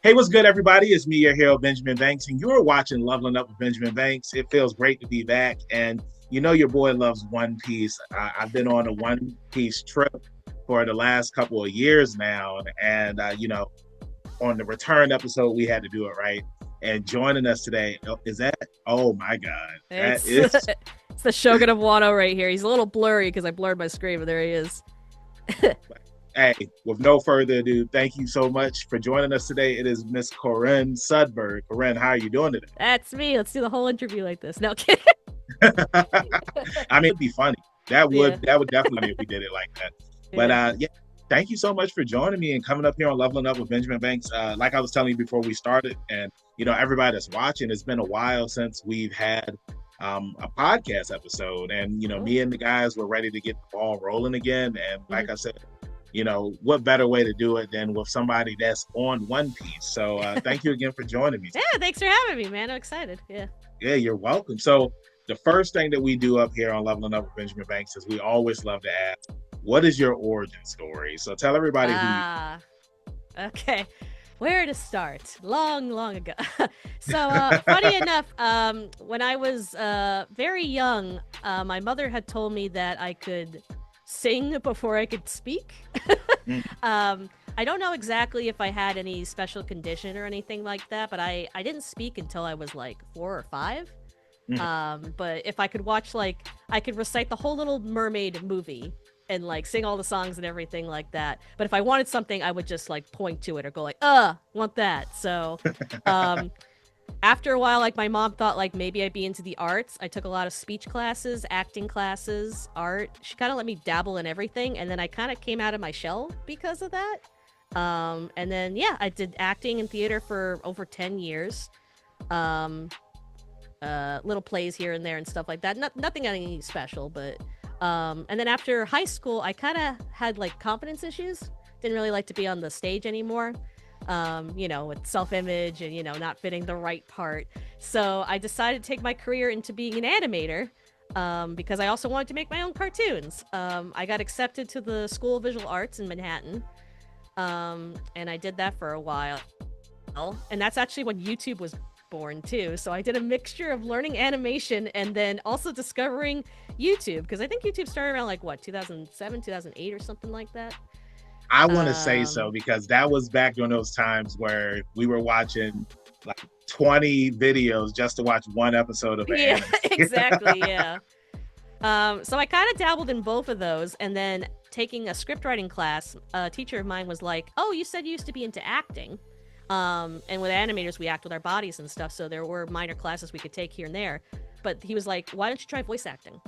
Hey, what's good, everybody? It's me, your hero, Benjamin Banks, and you're watching Leveling Up with Benjamin Banks. It feels great to be back, and you know your boy loves One Piece. I've been on a One Piece trip for the last couple of years now, and on the return episode, we had to do it right. And joining us today is that? Oh my God, that It's is. it's the Shogun of Wano right here. He's a little blurry because I blurred my screen, but there he is. Hey, with no further ado, thank you so much for joining us today. It is Miss Corinne Sudberg. Corinne, how are you doing today? That's me. Let's do the whole interview like this. No kidding. I mean, it'd be funny. That Yeah, would that would definitely be if we did it like that. But yeah. yeah, thank you so much for joining me and coming up here on Leveling Up with Benjamin Banks. Like I was telling you before we started, and everybody that's watching, it's been a while since we've had a podcast episode, and Oh. me and the guys were ready to get the ball rolling again. And Mhm. like I said, what better way to do it than with somebody that's on One Piece? So thank you again for joining me Yeah, today. thanks for having me, man. I'm excited. Yeah. Yeah, you're welcome. So the first thing that we do up here on Leveling Up with Benjamin Banks is we always love to ask, what is your origin story? So tell everybody who you Ah. Okay. Where to start? Long, long ago. So, funny enough, when I was very young, my mother had told me that I could sing before I could speak. mm, I don't know exactly if I had any special condition or anything like that, but I didn't speak until I was like 4 or 5. mm. But if I could watch, like, I could recite the whole Little Mermaid movie and like sing all the songs and everything like that. But if I wanted something, I would just like point to it or go like, want that. So, um, after a while, like my mom thought like maybe I'd be into the arts. I took a lot of speech classes, acting classes, art. She kind of let me dabble in everything, and then I kind of came out of my shell because of that. And then yeah, I did acting and theater for over 10 years. Um, little plays here and there and stuff like that. Nothing any special, but and then after high school, I kind of had like confidence issues. Didn't really like to be on the stage anymore. With self-image and not fitting the right part. So I decided to take my career into being an animator. Because I also wanted to make my own cartoons. I got accepted to the School of Visual Arts in Manhattan, and I did that for a while. And that's actually when YouTube was born too. So I did a mixture of learning animation and then also discovering YouTube because I think YouTube started around like what 2007, 2008 or something like that. I want to say so Um, because that was back during those times where we were watching like 20 videos just to watch one episode of an yeah, anime. exactly. Yeah. So I kind of dabbled in both of those, and then taking a script writing class, a teacher of mine was like, "Oh, you said you used to be into acting." And with animators, we act with our bodies and stuff, so there were minor classes we could take here and there. But he was like, "Why don't you try voice acting?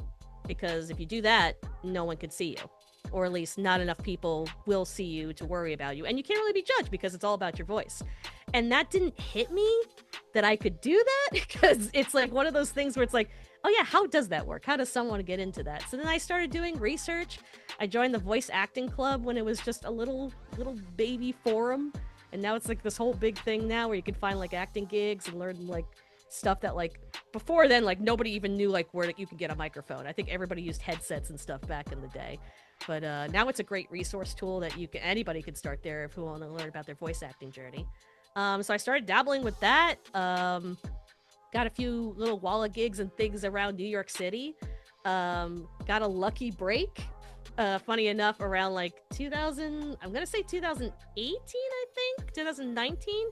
Because if you do that, no one could see you, or at least not enough people will see you to worry about you, and you can't really be judged because it's all about your voice." And that didn't hit me that I could do that because it's like one of those things where it's like, oh yeah, how does that work? How does someone get into that? So then I started doing research. I joined the voice acting club when it was just a little baby forum, and now it's like this whole big thing now where you can find like acting gigs and learn like stuff that like before then like nobody even knew like where you could get a microphone. I think everybody used headsets and stuff back in the day. But now it's a great resource tool that anybody could start there if who want to learn about their voice acting journey. So I started dabbling with that. Got a few little walla gigs and things around New York City. Got a lucky break. Funny enough, around like 2000, I'm gonna say 2018, I think 2019,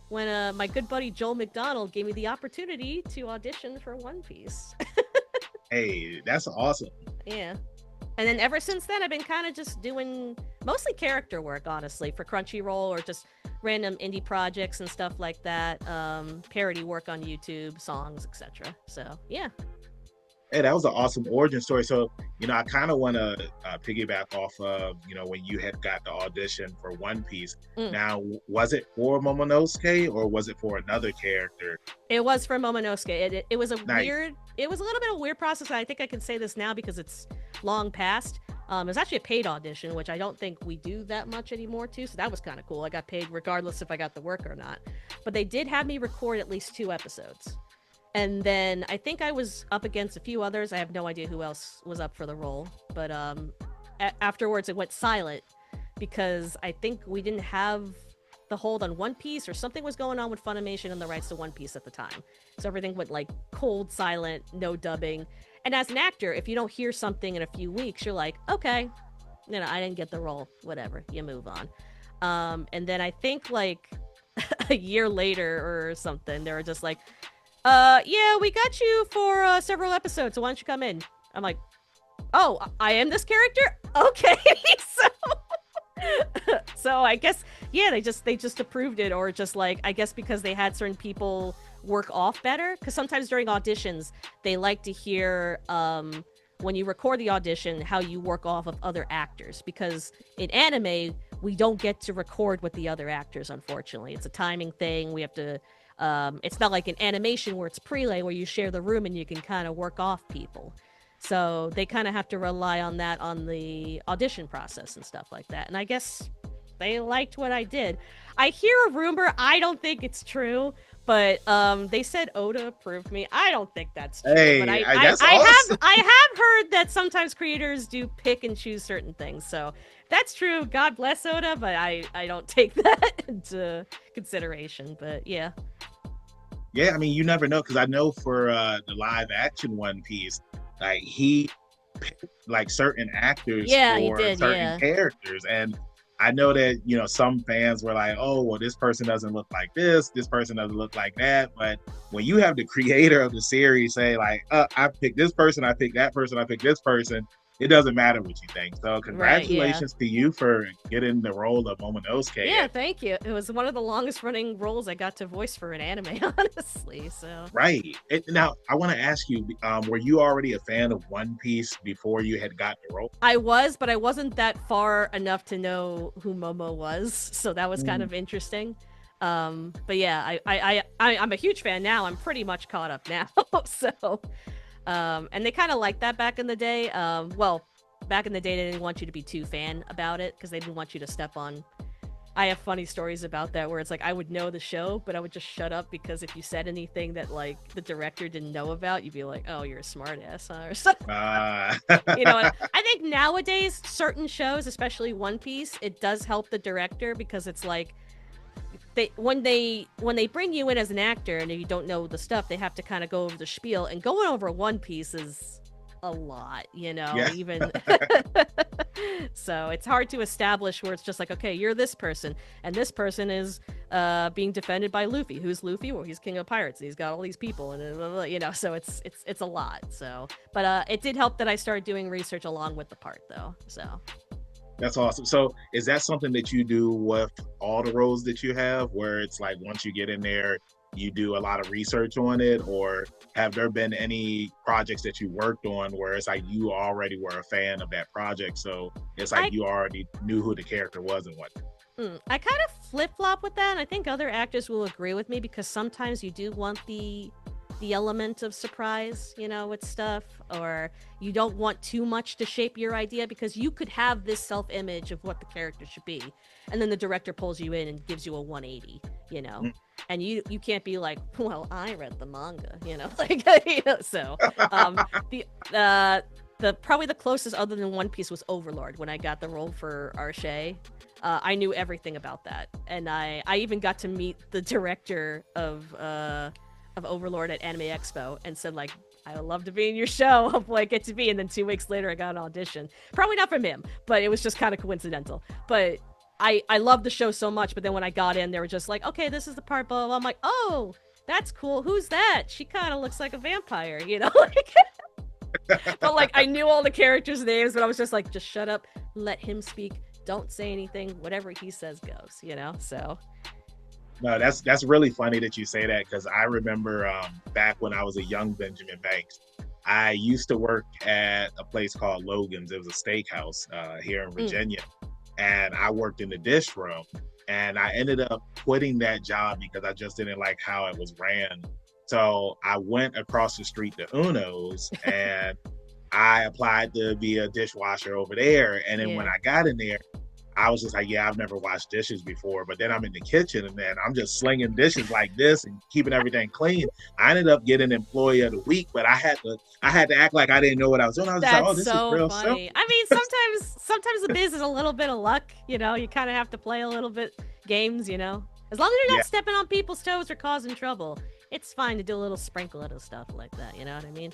when my good buddy Joel McDonald gave me the opportunity to audition for One Piece. Hey, that's awesome. Yeah. And then ever since then, I've been kind of just doing mostly character work, honestly, for Crunchyroll or just random indie projects and stuff like that. Parody work on YouTube, songs, etc. So yeah. Hey, that was an awesome origin story. So, I kind of want to piggyback off of, when you had got the audition for One Piece. Mm. Now, was it for Momonosuke or was it for another character? It was for Momonosuke. It was a Nice. weird. It was a little bit of a weird process. And I think I can say this now because it's long past. It was actually a paid audition, which I don't think we do that much anymore too. So that was kind of cool. I got paid regardless if I got the work or not. But they did have me record at least 2 episodes. And then I think I was up against a few others. I have no idea who else was up for the role. But afterwards, it went silent because I think we didn't have the hold on One Piece, or something was going on with Funimation and the rights to One Piece at the time. So everything went like cold, silent, no dubbing. And as an actor, if you don't hear something in a few weeks, you're like, okay, I didn't get the role. Whatever, you move on. And then I think like a year later or something, they were just like, yeah, we got you for several episodes, so why don't you come in? I'm like, oh, I am this character? Okay. So I guess, yeah, they just approved it, or just like, I guess because they had certain people work off better, because sometimes during auditions they like to hear when you record the audition how you work off of other actors, because in anime we don't get to record with the other actors, unfortunately. It's a timing thing. We have to it's not like an animation where it's prelay where you share the room and you can kind of work off people. So they kind of have to rely on that on the audition process and stuff like that. And I guess they liked what I did. I hear a rumor, I don't think it's true, but they said Oda approved me. I don't think that's true. Hey, but that's awesome. I have heard that sometimes creators do pick and choose certain things. So that's true. God bless Oda, but I don't take that into consideration. But yeah. Yeah, I mean, you never know, because I know for the live action One Piece, like he picked like certain actors for certain characters, and I know that some fans were like, oh, well, this person doesn't look like this person doesn't look like that. But when you have the creator of the series say like, I picked this person, I picked that person, I picked this person, it doesn't matter what you think. So congratulations to you for getting the role of Momonosuke. Yeah, thank you. It was one of the longest running roles I got to voice for an anime, honestly. So right. Now I want to ask you, were you already a fan of One Piece before you had got the role? I was, but I wasn't that far enough to know who Momo was, so that was kind of interesting. But yeah, I'm a huge fan now. I'm pretty much caught up now. So and they kind of liked that back in the day. Well, back in the day, they didn't want you to be too fan about it, because they didn't want you to step on. I have funny stories about that, where it's like I would know the show, but I would just shut up, because if you said anything that like the director didn't know about, you'd be like, "Oh, you're a smartass," huh? Or something. I think nowadays certain shows, especially One Piece, it does help the director, because it's like when they bring you in as an actor and you don't know the stuff, they have to kind of go over the spiel, and going over One Piece is a lot, even so it's hard to establish where it's just like, okay, you're this person, and this person is being defended by Luffy. Who's Luffy? Well, he's king of pirates, and he's got all these people, and so it's a lot. So but it did help that I started doing research along with the part, though. So that's awesome. So is that something that you do with all the roles that you have, where it's like once you get in there, you do a lot of research on it? Or have there been any projects that you worked on where it's like you already were a fan of that project, so it's like you already knew who the character was and what? I kind of flip-flop with that, and I think other actors will agree with me, because sometimes you do want the element of surprise, with stuff, or you don't want too much to shape your idea, because you could have this self-image of what the character should be, and then the director pulls you in and gives you a 180, and you can't be like, well, I read the manga, so the probably the closest other than One Piece was Overlord. When I got the role for Arche, I knew everything about that, and I even got to meet the director of Overlord at Anime Expo, and said like, I would love to be in your show. Hopefully I get to be. And then 2 weeks later I got an audition, probably not from him, but it was just kind of coincidental. But I loved the show so much, but then when I got in, they were just like, okay, this is the part, blah, blah. I'm like, oh, that's cool. Who's that? She kind of looks like a vampire, but like I knew all the characters' names, but I was just like, just shut up, let him speak, don't say anything, whatever he says goes, so. No, that's really funny that you say that, because I remember back when I was a young Benjamin Banks, I used to work at a place called Logan's. It was a steakhouse here in Virginia, and I worked in the dish room, and I ended up quitting that job because I just didn't like how it was ran. So I went across the street to Uno's, and I applied to be a dishwasher over there. And then when I got in there, I was just like, yeah, I've never washed dishes before. But then I'm in the kitchen, and then I'm just slinging dishes like this and keeping everything clean. I ended up getting Employee of the Week, but I had to act like I didn't know what I was doing. I was just like, oh, this is real funny. I mean, sometimes the biz is a little bit of luck. You kind of have to play a little bit, games, you know. As long as you're Yeah. not stepping on people's toes or causing trouble, it's fine to do a little sprinkle of stuff like that. You know what I mean?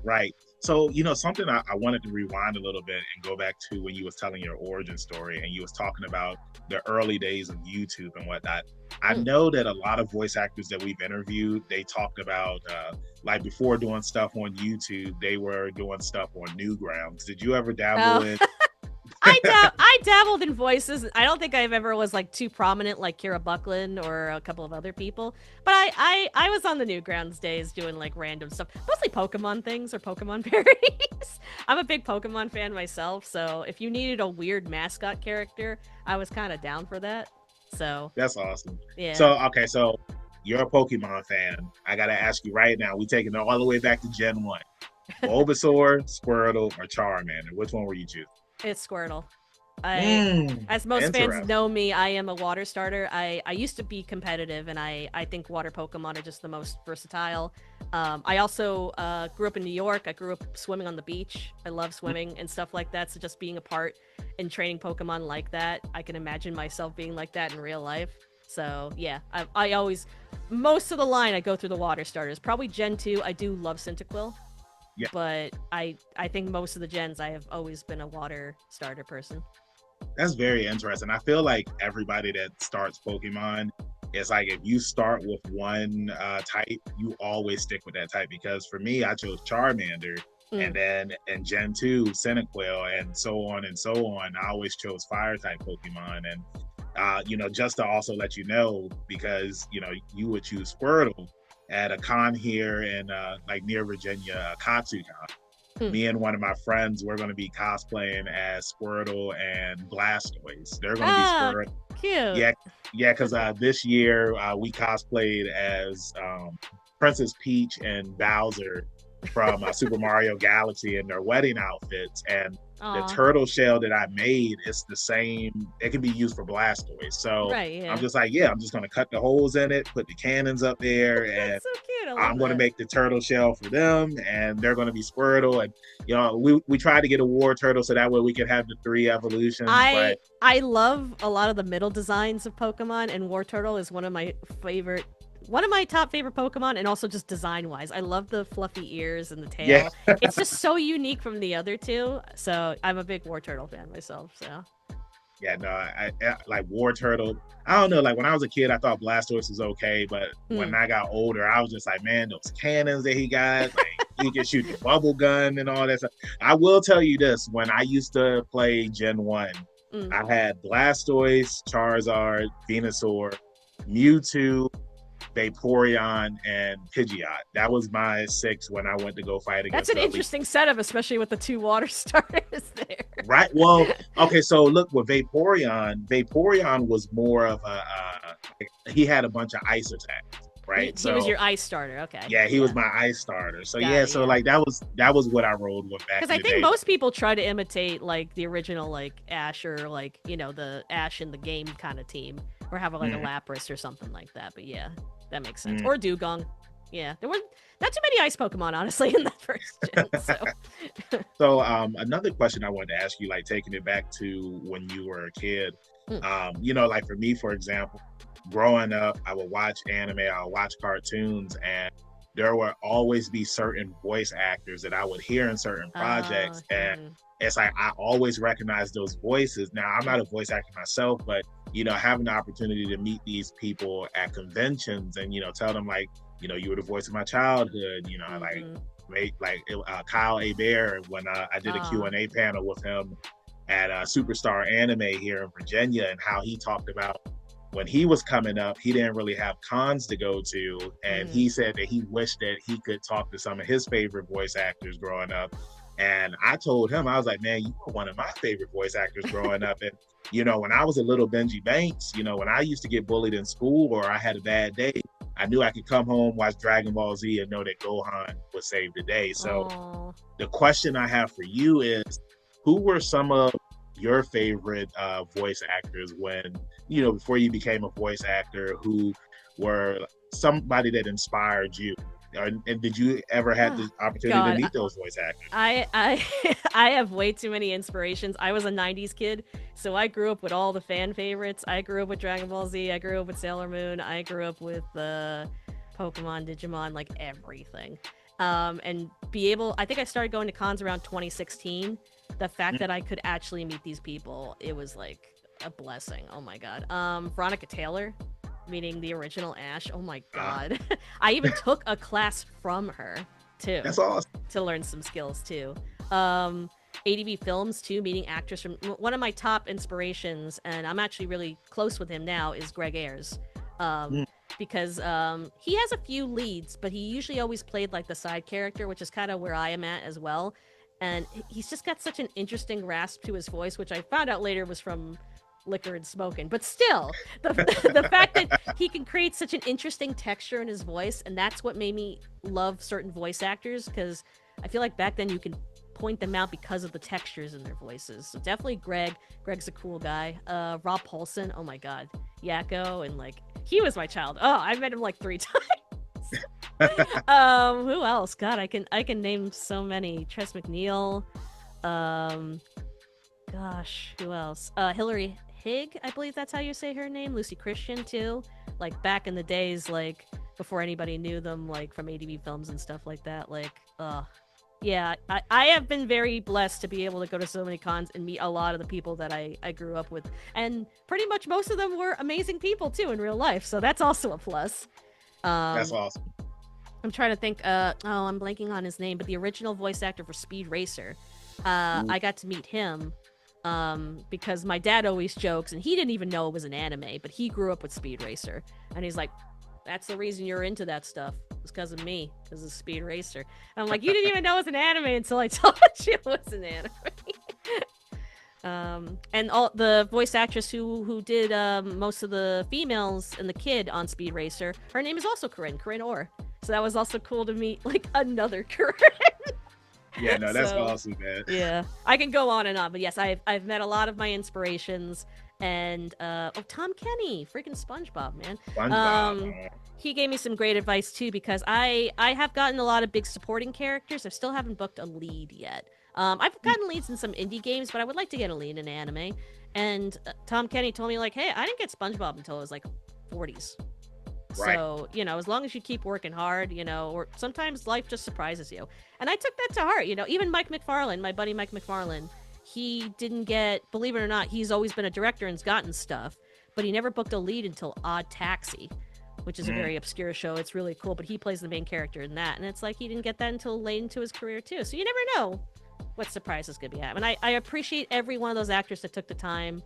Right. So, something I wanted to rewind a little bit and go back to when you was telling your origin story and you was talking about the early days of YouTube and whatnot. I know that a lot of voice actors that we've interviewed, they talked about like before doing stuff on YouTube, they were doing stuff on Newgrounds. Did you ever dabble Oh. in? I dabbled in voices. I don't think I've ever was like too prominent like Kira Buckland or a couple of other people. But I was on the Newgrounds days doing like random stuff. Mostly Pokemon things or Pokemon parodies. I'm a big Pokemon fan myself, so if you needed a weird mascot character, I was kind of down for that. So That's awesome. yeah. So you're a Pokemon fan. I gotta ask you right now, we taking it all the way back to Gen 1. Bulbasaur, Squirtle, or Charmander? Which one were you choosing? It's Squirtle. As most fans know me, I am a water starter. I used to be competitive, and I think water Pokemon are just the most versatile. I also grew up in New York. I grew up swimming on the beach. I love swimming and stuff like that. So just being a part in training Pokemon like that, I can imagine myself being like that in real life. So yeah, I always, most of the line I go through the water starters. Probably Gen 2, I do love Cyndaquil. Yeah. But I think most of the gens I have always been a water starter person. That's very interesting. I feel like everybody that starts Pokemon, it's like if you start with one type, you always stick with that type. Because for me, I chose Charmander, and then in Gen 2, Cyndaquil, and so on and so on. I always chose fire type Pokemon. And just to also let you know, because you would choose Squirtle at a con here in like near Virginia, KatsuCon. Me and one of my friends, we're going to be cosplaying as Squirtle and Blastoise. They're going to be Squirtle. Cute. Yeah, because this year we cosplayed as Princess Peach and Bowser from Super Mario Galaxy in their wedding outfits. And the turtle shell that I made is the same. It can be used for Blastoise. So I'm just like, I'm just going to cut the holes in it, put the cannons up there, and so cute. I'm going to make the turtle shell for them, and they're going to be Squirtle. And we tried to get a War Turtle so that way we could have the 3 evolutions. I love a lot of the middle designs of Pokemon, and War Turtle is one of my top favorite Pokemon, and also just design wise. I love the fluffy ears and the tail. Yeah. It's just so unique from the other two. So I'm a big War Turtle fan myself. So yeah, no, I like War Turtle. I don't know, like when I was a kid, I thought Blastoise was okay, but when I got older, I was just like, man, those cannons that he got, like he can shoot the bubble gun and all that stuff. I will tell you this: when I used to play Gen 1, I had Blastoise, Charizard, Venusaur, Mewtwo, Vaporeon, and Pidgeot. That was my 6 when I went to go fight against. That's an interesting setup, especially with the 2 water starters there. Right. Well, okay. So look, with Vaporeon was more of he had a bunch of ice attacks. Right. He was your ice starter. Okay. Yeah, he was my ice starter. So like that was what I rolled with back. Because I think most people try to imitate like the original like Ash or like the Ash in the game kind of team, or have like a Lapras or something like that. But yeah, that makes sense. Or Dugong. Yeah, there weren't not too many ice Pokemon, honestly, in that first gen. So another question I wanted to ask you, like taking it back to when you were a kid, like for me, for example, growing up, I would watch anime, I would watch cartoons, and there would always be certain voice actors that I would hear in certain projects. And it's like I always recognize those voices. Now, I'm not a voice actor myself, but having the opportunity to meet these people at conventions and tell them like, you were the voice of my childhood, like Kyle Hebert when I did a Q&A panel with him at Superstar Anime here in Virginia, and how he talked about when he was coming up, he didn't really have cons to go to, and he said that he wished that he could talk to some of his favorite voice actors growing up. And I told him, I was like, man, you were one of my favorite voice actors growing up. And when I was a little Benji Banks, when I used to get bullied in school or I had a bad day, I knew I could come home, watch Dragon Ball Z, and know that Gohan would save the day. So the question I have for you is, who were some of your favorite voice actors when, before you became a voice actor, who were somebody that inspired you? And did you ever had the opportunity to God, meet those voice actors? I I have way too many inspirations. I was a 90s kid, so I grew up with all the fan favorites. I grew up with Dragon Ball Z, I grew up with Sailor Moon, I grew up with Pokemon, Digimon, like everything. And be able I think I started going to cons around 2016. The fact that I could actually meet these people, it was like a blessing. Oh my god. Veronica Taylor, meeting the original Ash. Oh my Uh, god. I even took a class from her too that's awesome. to learn some skills too. Um, ADV Films too, meeting actors from one of my top inspirations, and I'm actually really close with him now. Is Greg Ayers, um, Mm. because he has a few leads, but he usually always played like the side character, which is kind of where I am at as well. And he's just got such an interesting rasp to his voice, which I found out later was from liquor and smoking. But still, the the fact that he can create such an interesting texture in his voice, and that's what made me love certain voice actors, because I feel like back then you can point them out because of the textures in their voices. So definitely Greg. Greg's a cool guy. Rob Paulson, oh my god, Yakko, and like he was my child. Oh, I met him like 3 times. Who else? God, I can name so many. Tress McNeil. Um, gosh, who else? Hillary Higg, I believe that's how you say her name. Lucy Christian too. Like back in the days, like before anybody knew them, like from ADV Films and stuff like that. Like, yeah, I have been very blessed to be able to go to so many cons and meet a lot of the people that I grew up with. And pretty much most of them were amazing people too in real life. So that's also a plus. That's Um, awesome. I'm trying to think. I'm blanking on his name, but the original voice actor for Speed Racer, Mm. I got to meet him, because my dad always jokes, and he didn't even know it was an anime, but he grew up with Speed Racer, and he's like, "That's the reason you're into that stuff. It's because of me, because of Speed Racer." And I'm like, "You didn't even know it was an anime until I told you it was an anime." And all the voice actress who did most of the females and the kid on Speed Racer, her name is also Corinne Orr. So that was also cool to meet like another Corinne. Yeah, no, that's So awesome, man. yeah, I can go on and on, but yes, I've met a lot of my inspirations, and Tom Kenny, freaking SpongeBob, man. SpongeBob. Um, he gave me some great advice too, because I have gotten a lot of big supporting characters. I still haven't booked a lead yet. I've gotten leads in some indie games, but I would like to get a lead in anime. And Tom Kenny told me like, hey, I didn't get SpongeBob until I was like 40s. Right. So, as long as you keep working hard, or sometimes life just surprises you. And I took that to heart, even Mike McFarlane, my buddy Mike McFarlane, he didn't get, believe it or not, he's always been a director and's gotten stuff, but he never booked a lead until Odd Taxi, which is a Mm. very obscure show. It's really cool, but he plays the main character in that. And it's like he didn't get that until late into his career, too. So you never know what surprises could be happening. And I appreciate every one of those actors that took the time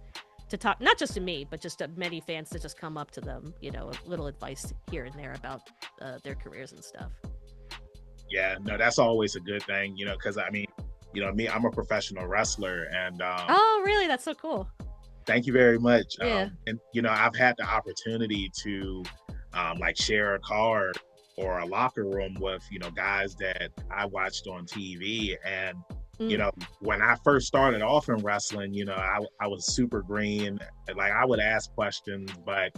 to talk, not just to me, but just to many fans to just come up to them, a little advice here and there about their careers and stuff. Yeah, no, that's always a good thing, because I mean, me, I'm a professional wrestler, and Oh, really? That's so cool. thank you very much. Yeah. And I've had the opportunity to like share a car or a locker room with guys that I watched on TV, and when I first started off in wrestling, I was super green. Like I would ask questions, but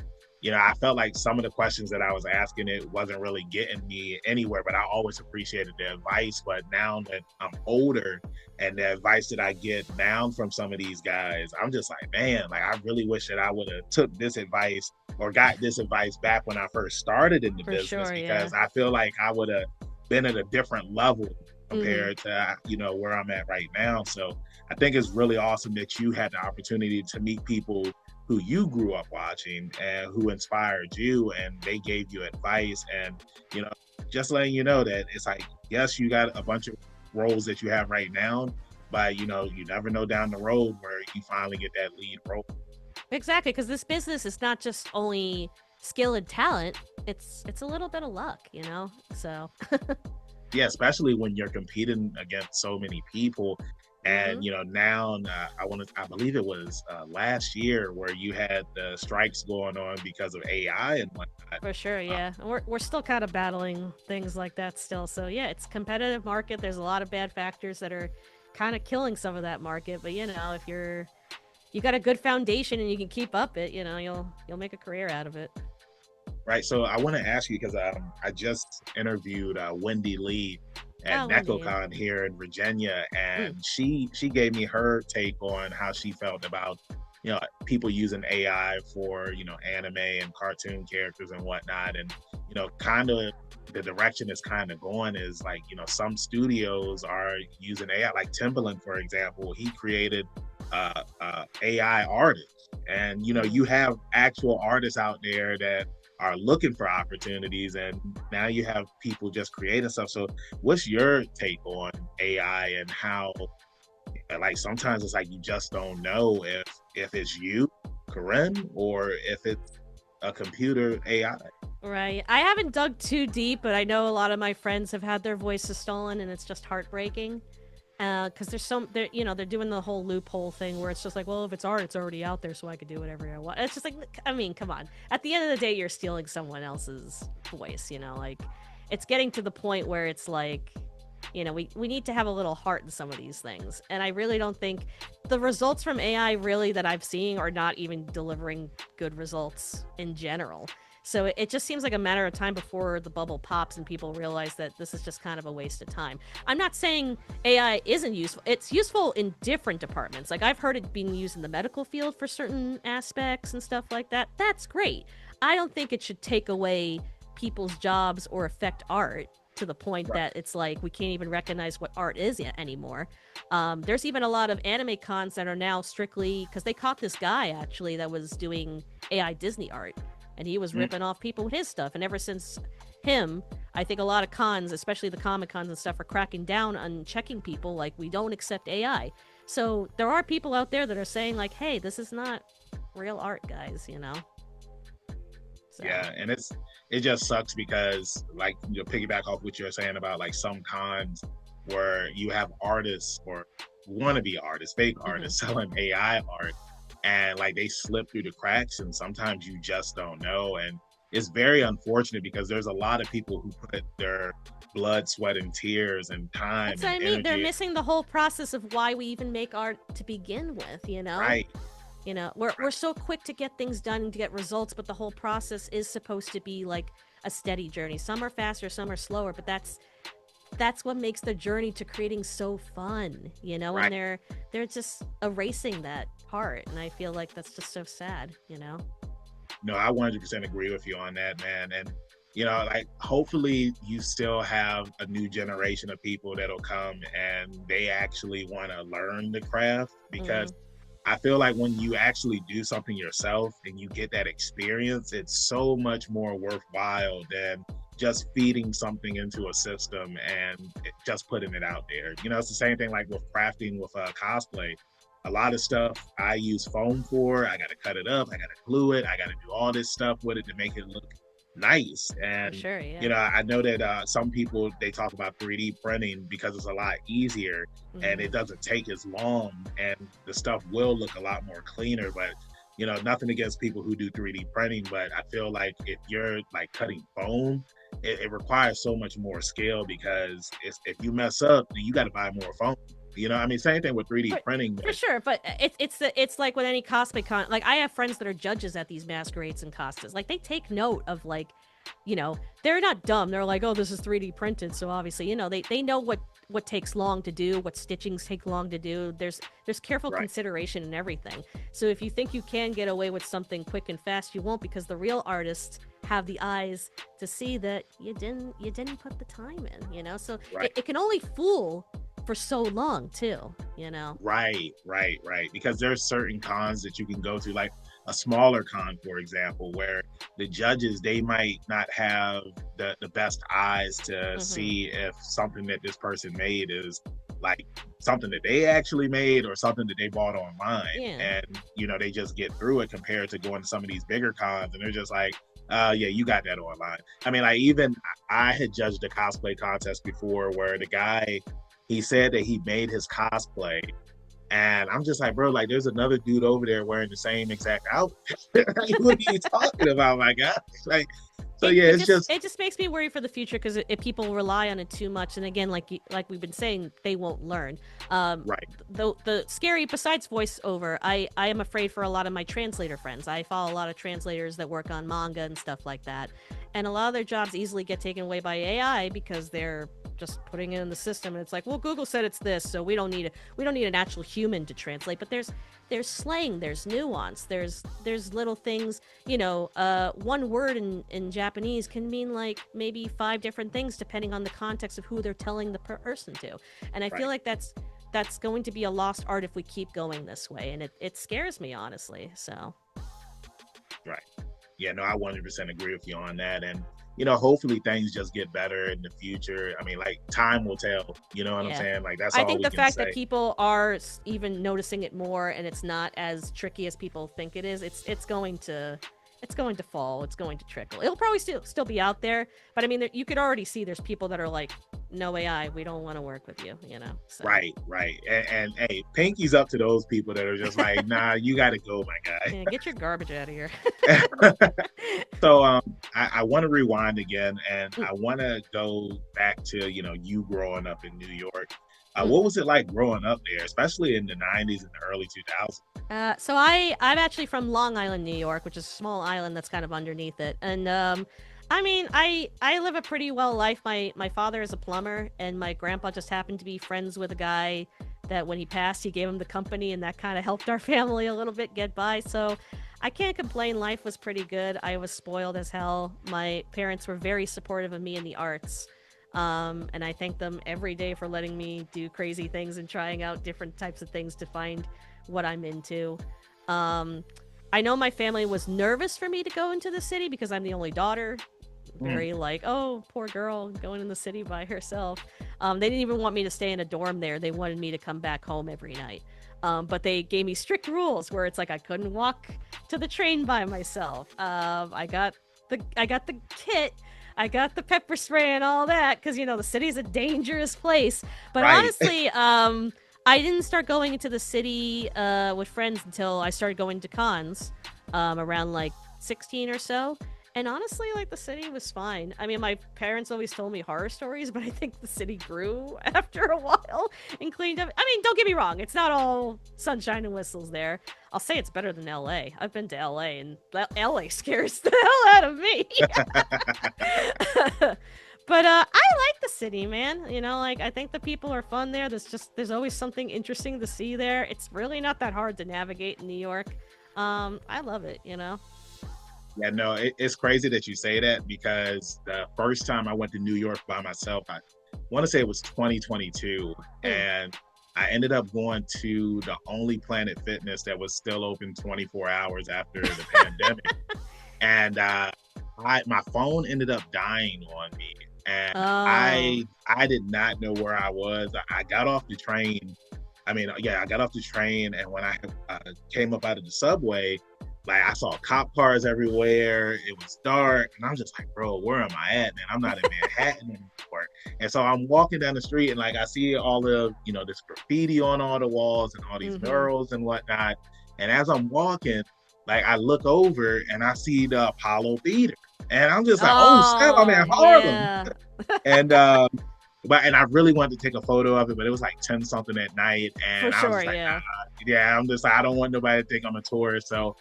I felt like some of the questions that I was asking, it wasn't really getting me anywhere, but I always appreciated the advice. But now that I'm older and the advice that I get now from some of these guys, I'm just like, man, like I really wish that I would have took this advice or got this advice back when I first started in the For business, sure, because yeah. I feel like I would have been at a different level Mhm. compared to where I'm at right now. So I think it's really awesome that you had the opportunity to meet people who you grew up watching and who inspired you, and they gave you advice, and just letting you know that it's like, yes, you got a bunch of roles that you have right now, but you never know down the road where you finally get that lead role. Exactly, because this business is not just only skill and talent; it's a little bit of luck, So. Yeah, especially when you're competing against so many people. And Mhm. now I believe it was last year where you had the strikes going on because of AI and whatnot. For sure, Uh, yeah. We're still kind of battling things like that still. So yeah, it's a competitive market. There's a lot of bad factors that are kind of killing some of that market. But if you got a good foundation and you can keep up it, you'll make a career out of it. Right. So I want to ask you because I just interviewed Wendy Lee at Oh, Wendy. NecoCon here in Virginia, Mm. and she gave me her take on how she felt about people using AI for anime and cartoon characters and whatnot, and kind of the direction it's kind of going is like some studios are using AI, like Timbaland, for example. He created AI artists, and Mm. you have actual artists out there that are looking for opportunities, and now you have people just creating stuff. So what's your take on AI and how, like, sometimes it's like you just don't know if it's you, Corinne, or if it's a computer AI? Right. I haven't dug too deep, but I know a lot of my friends have had their voices stolen, and it's just heartbreaking. Because they're doing the whole loophole thing where it's just like, well, if it's art, it's already out there, so I could do whatever I want. It's just like, I mean, come on. At the end of the day, you're stealing someone else's voice. Like it's getting to the point where it's like, we need to have a little heart in some of these things. And I really don't think the results from AI really that I've seen are not even delivering good results in general. So it just seems like a matter of time before the bubble pops and people realize that this is just kind of a waste of time. I'm not saying AI isn't useful. It's useful in different departments. Like I've heard it being used in the medical field for certain aspects and stuff like that. That's great. I don't think it should take away people's jobs or affect art to the point Right. that it's like we can't even recognize what art is anymore. There's even a lot of anime cons that are now strictly because they caught this guy actually that was doing AI Disney art, and he was Mm. ripping off people with his stuff. And ever since him, I think a lot of cons, especially the Comic Cons and stuff, are cracking down on checking people like we don't accept AI. So there are people out there that are saying like, hey, this is not real art, guys. So Yeah, and it just sucks because, like, piggyback off what you're saying about like some cons where you have artists or wannabe artists, fake artists selling AI art, and like they slip through the cracks, and sometimes you just don't know. And it's very unfortunate because there's a lot of people who put their blood, sweat, and tears and time that's what and I mean. They're energy. missing the whole process of why we even make art to begin with. Right. We're so quick to get things done and to get results, but the whole process is supposed to be like a steady journey. Some are faster, some are slower, but that's what makes the journey to creating so fun. And Right. they're just erasing that part, and I feel like that's just so sad. No, I 100% agree with you on that, man. And like, hopefully you still have a new generation of people that'll come and they actually want to learn the craft, because Mm-hmm. I feel like when you actually do something yourself and you get that experience, it's so much more worthwhile than just feeding something into a system and just putting it out there. It's the same thing like with crafting with cosplay. A lot of stuff I use foam for. I got to cut it up. I got to glue it. I got to do all this stuff with it to make it look nice. For And sure, yeah. I know that some people, they talk about 3D printing because it's a lot easier and Mm-hmm. it doesn't take as long, and the stuff will look a lot more cleaner. But nothing against people who do 3D printing, but I feel like if you're like cutting foam, it requires so much more skill, because if you mess up, then you got to buy more foam. I mean, same thing with 3D printing. For sure, but it's like with any cosplay con. Like I have friends that are judges at these masquerades and costas. Like they take note of like, they're not dumb. They're like, oh, this is 3D printed, so obviously, they know what takes long to do, what stitchings take long to do. There's careful Right. consideration in everything. So if you think you can get away with something quick and fast, you won't, because the real artists have the eyes to see that you didn't put the time in. So Right. it can only fool for so long too. Right. Because there's certain cons that you can go to, like a smaller con, for example, where the judges, they might not have the best eyes to see if something that this person made is like something that they actually made or something that they bought online. Yeah. And they just get through it, compared to going to some of these bigger cons and they're just like, yeah, you got that online. I mean, like, even I had judged a cosplay contest before where the guy, he said that he made his cosplay, and I'm just like, bro, like, there's another dude over there wearing the same exact outfit. Like, what are you talking about, my guy? Like, So yeah, it it's just just it just makes me worry for the future because if people rely on it too much, and again, like we've been saying, they won't learn. Um, right. the scary besides voiceover, I am afraid for a lot of my translator friends. I follow a lot of translators that work on manga and stuff like that, and a lot of their jobs easily get taken away by AI because they're just putting it in the system, and it's like, well, Google said it's this, so we don't need an actual human to translate. But there's slang, there's nuance, there's little things, one word in Japanese can mean like maybe five different things depending on the context of who they're telling the person to. And I feel Right. like that's going to be a lost art if we keep going this way, and it scares me, honestly. So Right. Yeah, no, I 100% agree with you on that. And, hopefully things just get better in the future. I mean, like, time will tell, you know what I'm yeah, saying? Like, that's I all think we the can fact that say. people are even noticing it more and it's not as tricky as people think it is, it's going to fall. It's going to trickle. It'll probably still be out there, but I mean, you could already see there's people that are like, no AI, we don't want to work with you. So Right, right. And hey, Pinky's up to those people that are just like, nah, you got to go, my yeah, get your garbage out of here. guy. So I want to rewind again, and Mm, I want to go back to you growing up in New York. mm. What was it like growing up there, especially in the '90s and the early 2000s? So I'm actually from Long Island, New York, which is a small island that's kind of underneath it. And I mean, I live a pretty well life. My father is a plumber, and my grandpa just happened to be friends with a guy that when he passed, he gave him the company, and that kind of helped our family a little bit get by. So I can't complain. Life was pretty good. I was spoiled as hell. My parents were very supportive of me in the arts. And I thank them every day for letting me do crazy things and trying out different types of things to find what I'm into. Um, I know my family was nervous for me to go into the city because I'm the only daughter. Mm, Very like, oh, poor girl going in the city by herself. They didn't even want me to stay in a dorm there. They wanted me to come back home every night. But they gave me strict rules where it's like I couldn't walk to the train by myself. I got the kit. I got the pepper spray and all that because the city's a dangerous place. But right. honestly, I didn't start going into the city with friends until I started going to cons around like 16 or so. And honestly, like the city was fine. I mean, my parents always told me horror stories, but I think the city grew after a while and cleaned up. I mean, don't get me wrong, it's not all sunshine and whistles there. I'll say it's better than LA. I've been to LA, and LA scares the hell out of me. But I like the city, man. Like I think the people are fun there. There's always something interesting to see there. It's really not that hard to navigate in New York. I love it. Yeah, no, it's crazy that you say that because the first time I went to New York by myself, I want to say it was 2022, Mm. and I ended up going to the only Planet Fitness that was still open 24 hours after the pandemic, and my phone ended up dying on me, and Oh. I did not know where I was. I got off the train. I mean, yeah, I got off the train, and when I came up out of the subway, like I saw cop cars everywhere. It was dark, and I'm just like, bro, where am I at, man? I'm not in Manhattan anymore. And so I'm walking down the street, and like I see all of this graffiti on all the walls and all these Mm-hmm. murals and whatnot. And as I'm walking, like I look over and I see the Apollo Theater, and I'm just like, oh snap, I'm in Oh, Harlem. yeah. And I really wanted to take a photo of it, but it was like 10 something at night, For and I was sure, just like, yeah. yeah, I'm just like, I don't want nobody to think I'm a tourist. So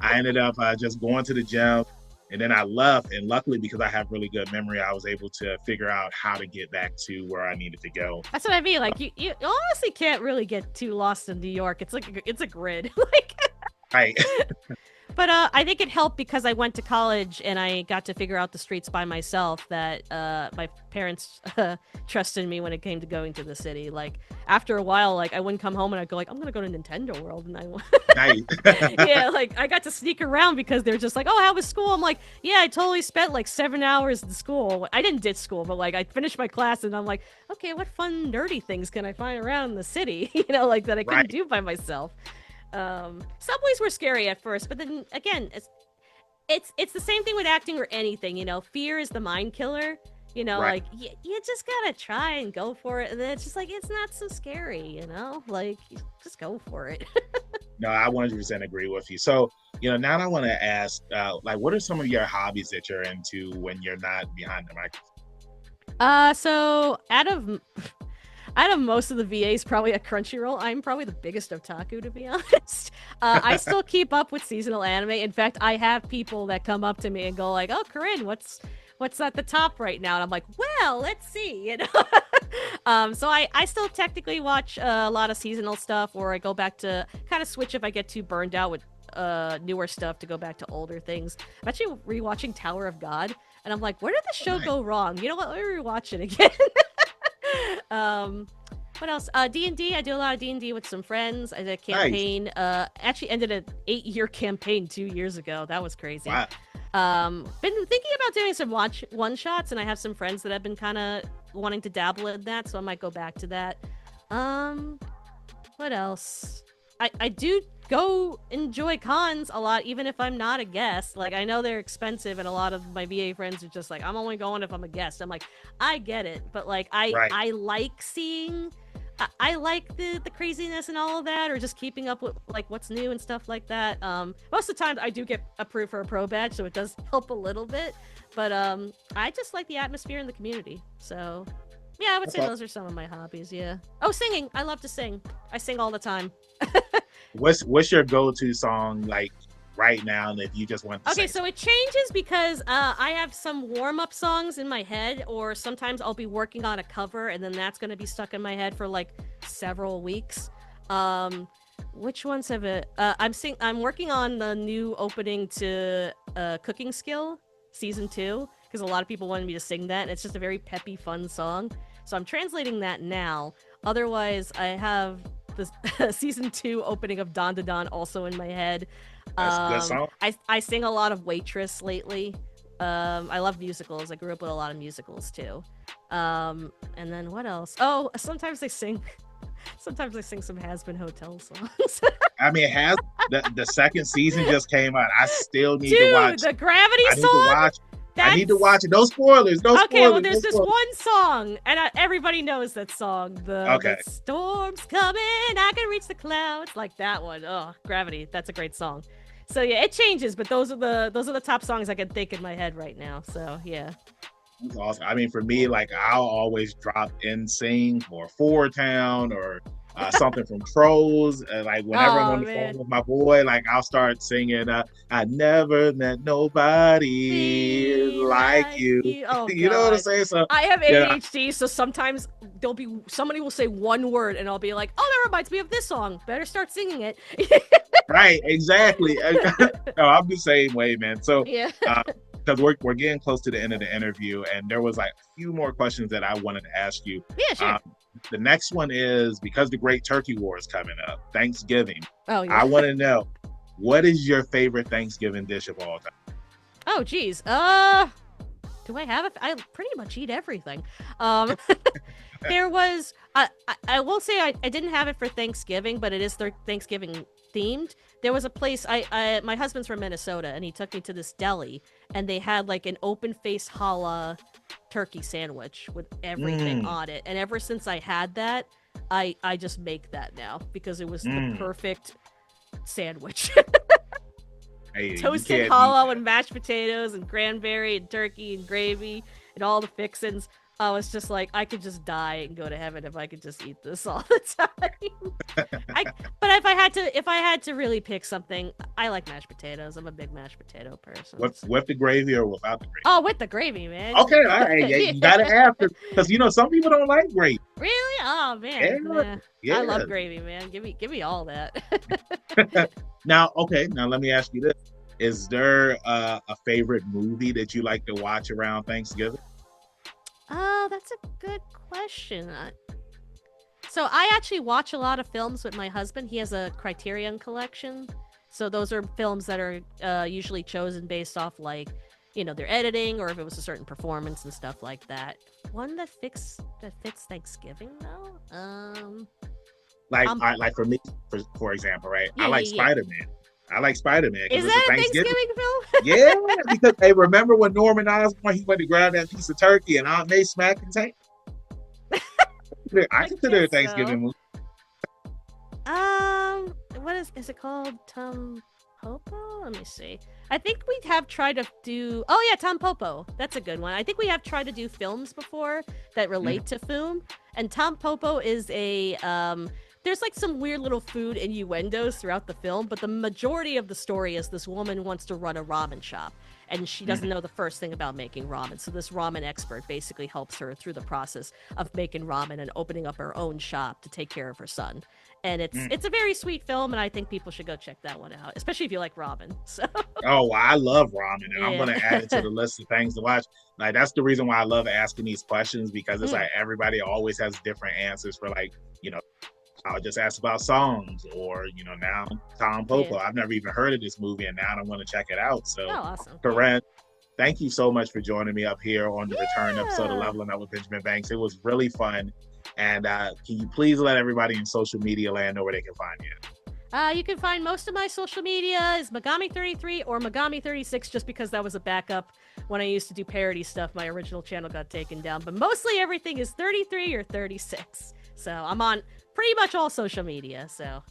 I ended up just going to the gym, and then I left. And luckily, because I have really good memory, I was able to figure out how to get back to where I needed to go. That's what I mean. Like you honestly can't really get too lost in New York. It's like it's a grid. Like Right. but I think it helped because I went to college and I got to figure out the streets by myself. That my parents trusted me when it came to going to the city. Like after a while, like I wouldn't come home and I'd go like, I'm gonna go to Nintendo World, and Nice. yeah, like I got to sneak around because they're just like, oh, how was school? I'm like, yeah, I totally spent like 7 hours in school. I didn't ditch school, but like I finished my class and I'm like, okay, what fun nerdy things can I find around in the city? Like that I couldn't Right. do by myself. Subways were scary at first, but then again, it's the same thing with acting or anything. Fear is the mind killer. Right. Like you just gotta try and go for it, and then it's just like it's not so scary. Like you just go for it. No, I 100% agree with you. So Now I want to ask, like, what are some of your hobbies that you're into when you're not behind the microphone? So out of most of the VAs probably at Crunchyroll, I'm probably the biggest otaku, to be honest. I still keep up with seasonal anime. In fact, I have people that come up to me and go like, "Oh, Corinne, what's at the top right now?" And I'm like, "Well, let's see." So I still technically watch a lot of seasonal stuff, or I go back to kind of switch if I get too burned out with newer stuff to go back to older things. I'm actually rewatching Tower of God, and I'm like, "Where did the show go wrong?" You know what? Let me rewatch it again. um what else? D&D. I do a lot of D&D with some friends. I did a Nice. campaign. Actually ended an 8-year campaign 2 years ago. That was crazy. Wow. Been thinking about doing some one shots, and I have some friends that have been kind of wanting to dabble in that, so I might go back to that. Um, what else? I do go enjoy cons a lot, even if I'm not a guest. Like, I know they're expensive, and a lot of my VA friends are just like, I'm only going if I'm a guest. I'm like, I get it, but like, Right. I like seeing. I like the craziness and all of that, or just keeping up with like what's new and stuff like that. Most of the time I do get approved for a pro badge, so it does help a little bit. But I just like the atmosphere in the community. So yeah, I would say Okay. those are some of my hobbies. Yeah. Oh, singing! I love to sing. I sing all the time. What's your go-to song like right now? And if you just want to Okay, sing, so it changes because I have some warm-up songs in my head, or sometimes I'll be working on a cover, and then that's gonna be stuck in my head for like several weeks. Um, which ones have it? I'm working on the new opening to Cooking Skill season 2 because a lot of people wanted me to sing that, and it's just a very peppy, fun song. So I'm translating that now. Otherwise, I have the season 2 opening of Don to Don also in my head. that's a good song. I sing a lot of Waitress lately. I love musicals. I grew up with a lot of musicals too. And then what else? Oh, sometimes I sing. Sometimes I sing some Has Been Hotel songs. I mean, it has the second season just came out. I still need to Dude, watch. the Gravity I need to song. watch. I need to That's watch it. No spoilers. No okay. Well, spoilers. there's No this spoilers. one song, and everybody knows that song. Okay. The storm's coming. I can reach the clouds. Like that one. Oh, Gravity. That's a great song. So yeah, it changes, but those are the top songs I can think in my head right now. So yeah. That's awesome. I mean, for me, like I'll always drop in Sing or Four Town or something from Trolls. Like whenever I'm Oh on the phone man. with my boy, like I'll start singing. I never met nobody Be like like you. you. Oh You know what I'm god. saying? So I have yeah, ADHD, so sometimes somebody will say one word and I'll be like, "Oh, that reminds me of this song. Better start singing it." right, exactly. No, I'm the same way, man. So Yeah. because we're getting close to the end of the interview, and there was like a few more questions that I wanted to ask you. Yeah, sure. The next one is because the Great Turkey War is coming up, Thanksgiving. Oh yeah. I want to know, what is your favorite Thanksgiving dish of all time? Oh geez. Do I have it? I pretty much eat everything. There was I will say I didn't have it for Thanksgiving, but it is Thanksgiving themed. There was a place my husband's from Minnesota, and he took me to this deli, and they had like an open face challah turkey sandwich with everything on it. And ever since I had that, I just make that now because it was the perfect sandwich. Hey, Toasted challah and mashed potatoes and cranberry and turkey and gravy and all the fixins. I was just like, I could just die and go to heaven if I could just eat this all the time. But if I had to really pick something, I like mashed potatoes. I'm a big mashed potato person. With the gravy or without the gravy? Oh, with the gravy, man. Okay, all right. Yeah, you gotta ask because some people don't like gravy. Really? Oh man. Yeah. I love gravy, man. Give me all that. Now let me ask you this: is there a favorite movie that you like to watch around Thanksgiving? Oh, that's a good question. So I actually watch a lot of films with my husband. He has a Criterion collection. So those are films that are usually chosen based off like, their editing or if it was a certain performance and stuff like that. One that fits Thanksgiving though. Like for me, for example, right? Yeah, I like Spider-Man. I like Spider-Man. Is that a Thanksgiving film? Yeah, because hey, remember when Norman Osborn he went to grab that piece of turkey and Aunt May smacked him? I consider it a Thanksgiving movie. What is it called? Popo? Let me see. I think we have tried to do. Oh yeah, Tom Popo. That's a good one. I think we have tried to do films before that relate to Foom. And Tom Popo is a. There's like some weird little food innuendos throughout the film, but the majority of the story is this woman wants to run a ramen shop, and she doesn't know the first thing about making ramen. So this ramen expert basically helps her through the process of making ramen and opening up her own shop to take care of her son. And it's a very sweet film, and I think people should go check that one out, especially if you like ramen. So. Oh, well, I love ramen, and I'm Yeah. gonna add it to the list of things to watch. Like that's the reason why I love asking these questions, because it's like everybody always has different answers for, like, you know, I'll just ask about songs, or now Tom Popo. Yeah. I've never even heard of this movie, and now I'm gonna check it out. So, Oh, awesome. Corinne, thank you so much for joining me up here on the return episode of Leveling Up with Benjamin Banks. It was really fun. And can you please let everybody in social media land know where they can find you? You can find most of my social media is Megami33 or Megami36, just because that was a backup when I used to do parody stuff. My original channel got taken down, but mostly everything is 33 or 36. So I'm on pretty much all social media. So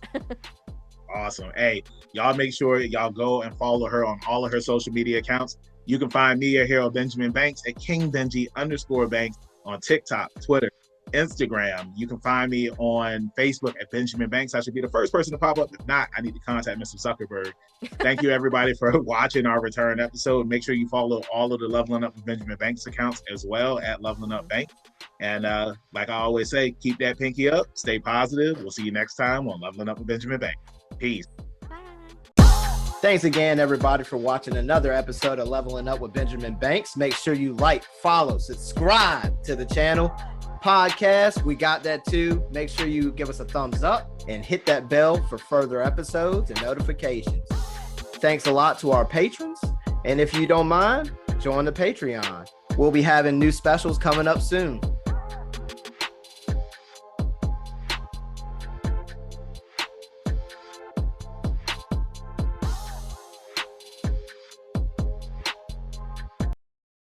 Awesome. Hey, y'all make sure y'all go and follow her on all of her social media accounts. You can find me, your hero Benjamin Banks, at KingBenji_Banks on TikTok, Twitter, Instagram. You can find me on Facebook at Benjamin Banks. I should be the first person to pop up. If not, I need to contact Mr. Zuckerberg. Thank you, everybody, for watching our return episode. Make sure you follow all of the Leveling Up with Benjamin Banks accounts as well at Leveling Up Bank. And like I always say, keep that pinky up, stay positive. We'll see you next time on Leveling Up with Benjamin Banks. Peace. Thanks again, everybody, for watching another episode of Leveling Up with Benjamin Banks. Make sure you like, follow, subscribe to the channel. Podcast, we got that too. Make sure you give us a thumbs up and hit that bell for further episodes and notifications. Thanks a lot to our patrons. And if you don't mind, join the Patreon. We'll be having new specials coming up soon.